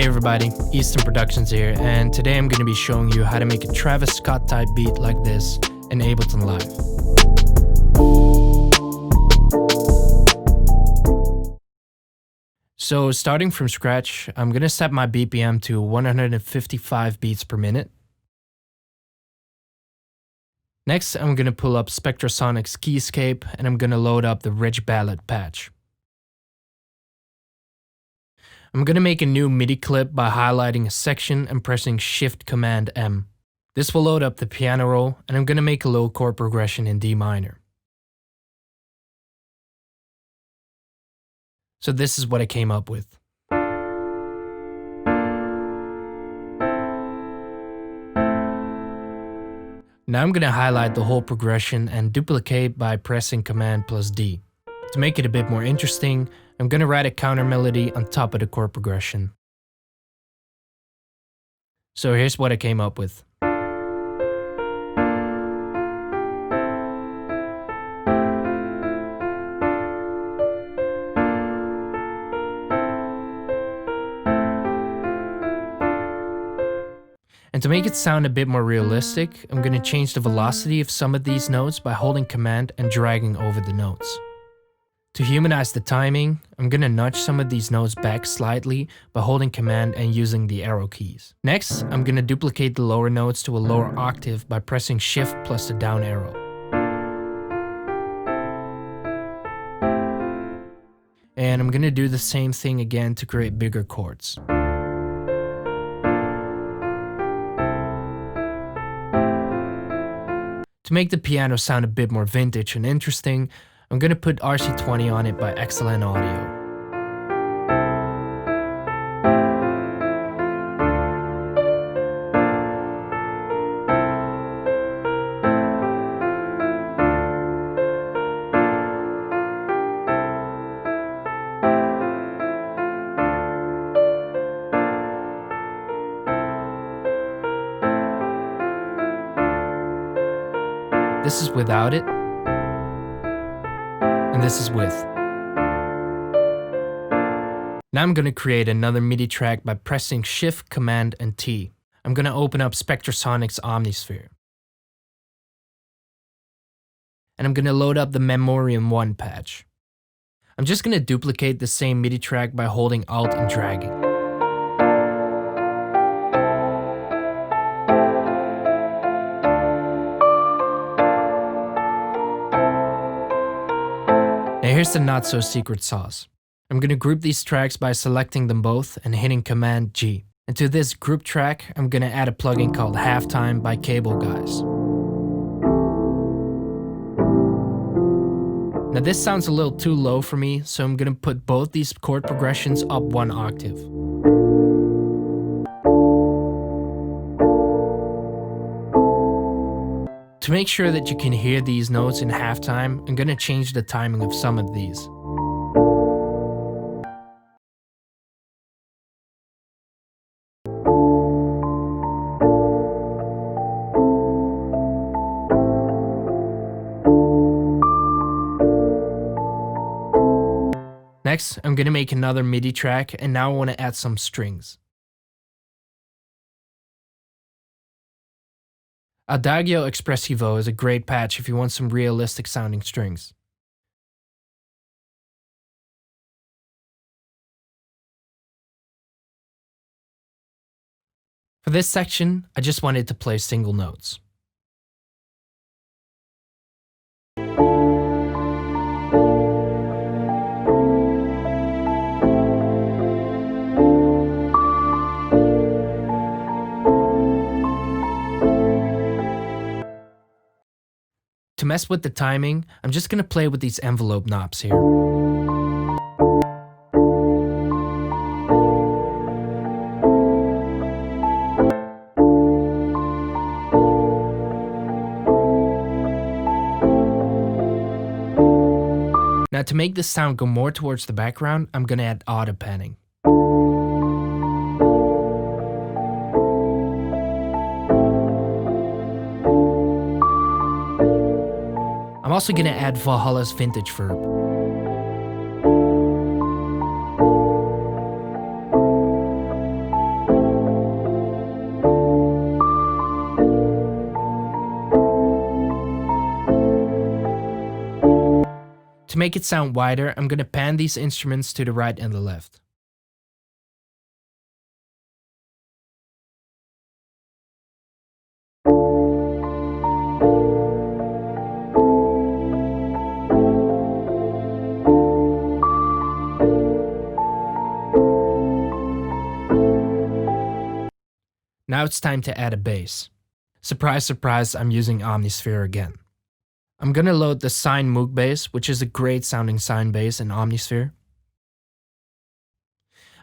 everybody, Easton Productions here, and today I'm going to be showing you how to make a Travis Scott type beat like this in Ableton Live. So starting from scratch, I'm going to set my BPM to 155 beats per minute. Next, I'm going to pull up Spectrasonics Keyscape and I'm going to load up the Rich Ballad patch. I'm going to make a new MIDI clip by highlighting a section and pressing Shift-Command-M. This will load up the piano roll, and I'm going to make a little chord progression in D minor. So this is what I came up with. Now I'm going to highlight the whole progression and duplicate by pressing Command+D. To make it a bit more interesting, I'm going to write a counter melody on top of the chord progression. So here's what I came up with. And to make it sound a bit more realistic, I'm going to change the velocity of some of these notes by holding Command and dragging over the notes. To humanize the timing, I'm going to nudge some of these notes back slightly by holding Command and using the arrow keys. Next, I'm going to duplicate the lower notes to a lower octave by pressing Shift plus the down arrow. And I'm going to do the same thing again to create bigger chords. To make the piano sound a bit more vintage and interesting, I'm going to put RC20 on it by Excellent Audio. This is without it. And this is with. Now I'm going to create another MIDI track by pressing Shift, Command, and T. I'm going to open up Spectrasonics Omnisphere. And I'm going to load up the Memoriam 1 patch. I'm just going to duplicate the same MIDI track by holding Alt and dragging. Now here's the not so secret sauce. I'm going to group these tracks by selecting them both and hitting Command G. And to this group track, I'm going to add a plugin called Halftime by Cable Guys. Now this sounds a little too low for me, so I'm going to put both these chord progressions up one octave. To make sure that you can hear these notes in halftime, I'm going to change the timing of some of these. Next, I'm going to make another MIDI track, and now I want to add some strings. Adagio Espressivo is a great patch if you want some realistic sounding strings. For this section, I just wanted to play single notes. To mess with the timing, I'm just going to play with these envelope knobs here. Now to make this sound go more towards the background, I'm going to add auto panning. I'm also going to add Valhalla's vintage verb. To make it sound wider, I'm going to pan these instruments to the right and the left. Now it's time to add a bass. Surprise, surprise, I'm using Omnisphere again. I'm gonna load the Sine Moog bass, which is a great sounding sine bass in Omnisphere.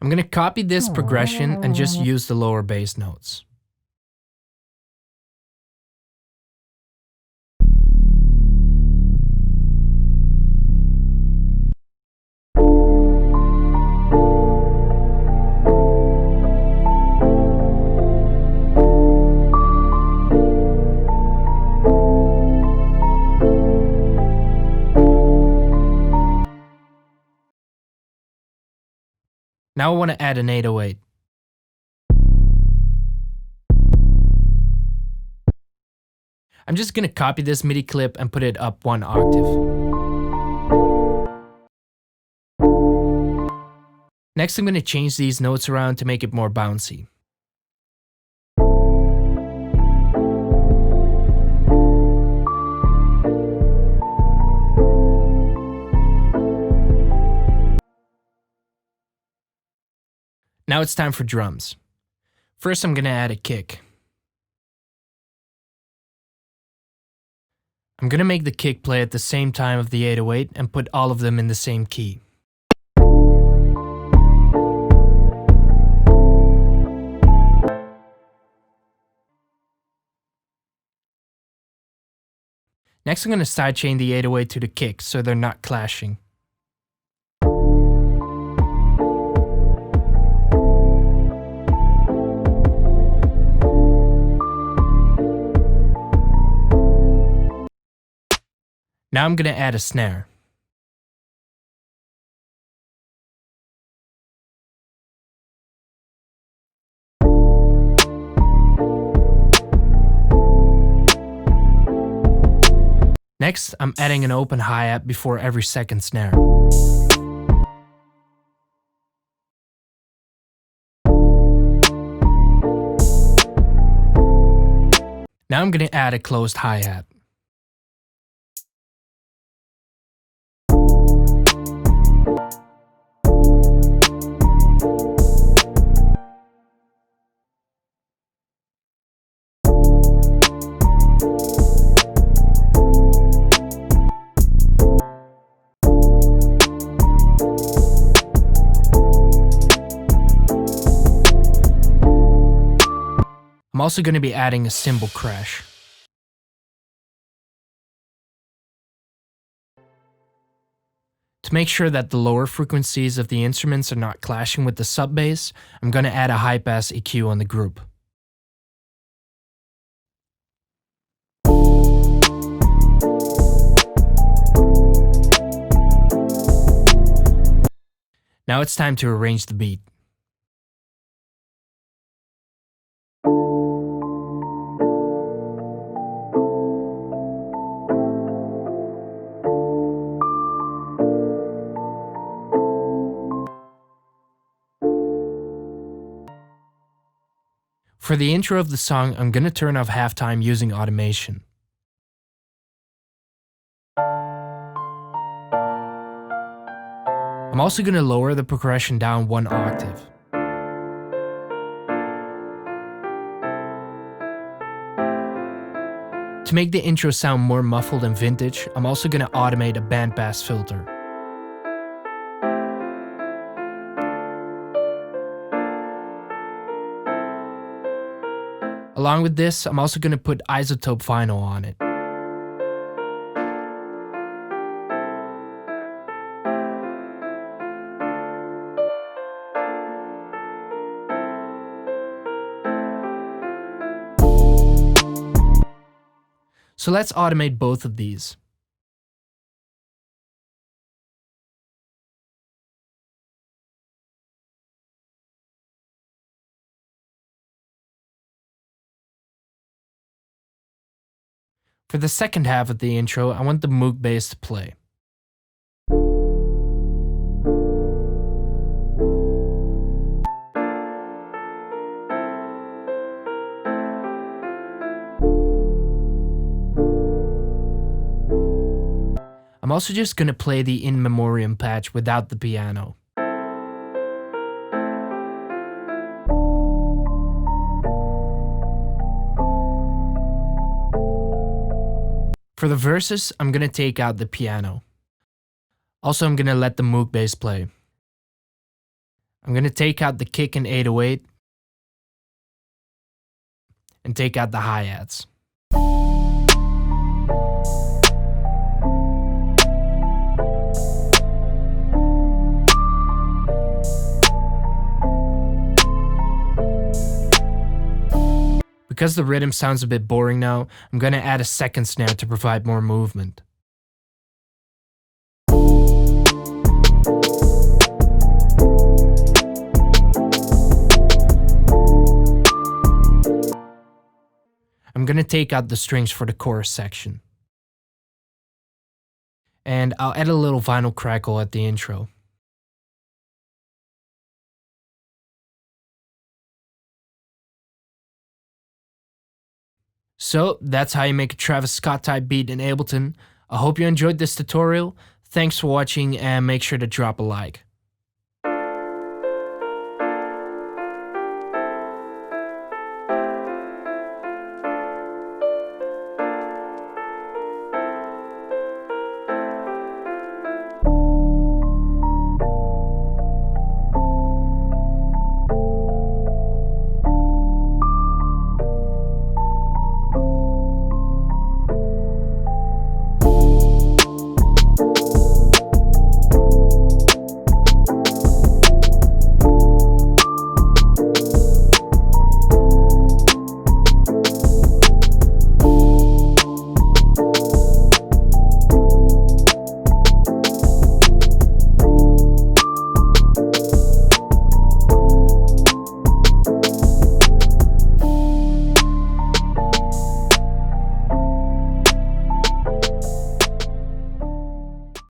I'm gonna copy this progression and just use the lower bass notes. Now I want to add an 808. I'm just going to copy this MIDI clip and put it up one octave. Next, I'm going to change these notes around to make it more bouncy. Now it's time for drums. First, I'm going to add a kick. I'm going to make the kick play at the same time of the 808 and put all of them in the same key. Next, I'm going to sidechain the 808 to the kick so they're not clashing. Now I'm going to add a snare. Next, I'm adding an open hi-hat before every second snare. Now I'm going to add a closed hi-hat. I'm also going to be adding a cymbal crash. To make sure that the lower frequencies of the instruments are not clashing with the sub bass, I'm going to add a high pass EQ on the group. Now it's time to arrange the beat. For the intro of the song, I'm going to turn off halftime using automation. I'm also going to lower the progression down one octave. To make the intro sound more muffled and vintage, I'm also going to automate a bandpass filter. Along with this, I'm also going to put isotope vinyl on it. So let's automate both of these. For the second half of the intro, I want the Moog bass to play. also just gonna play the in memoriam patch without the piano. For the verses, I'm gonna take out the piano. Also, I'm gonna let the Moog bass play. I'm gonna take out the kick and 808 and take out the hi-hats. Because the rhythm sounds a bit boring now, I'm gonna add a second snare to provide more movement. I'm gonna take out the strings for the chorus section. And I'll add a little vinyl crackle at the intro. So that's how you make a Travis Scott type beat in Ableton. I hope you enjoyed this tutorial. Thanks for watching and make sure to drop a like.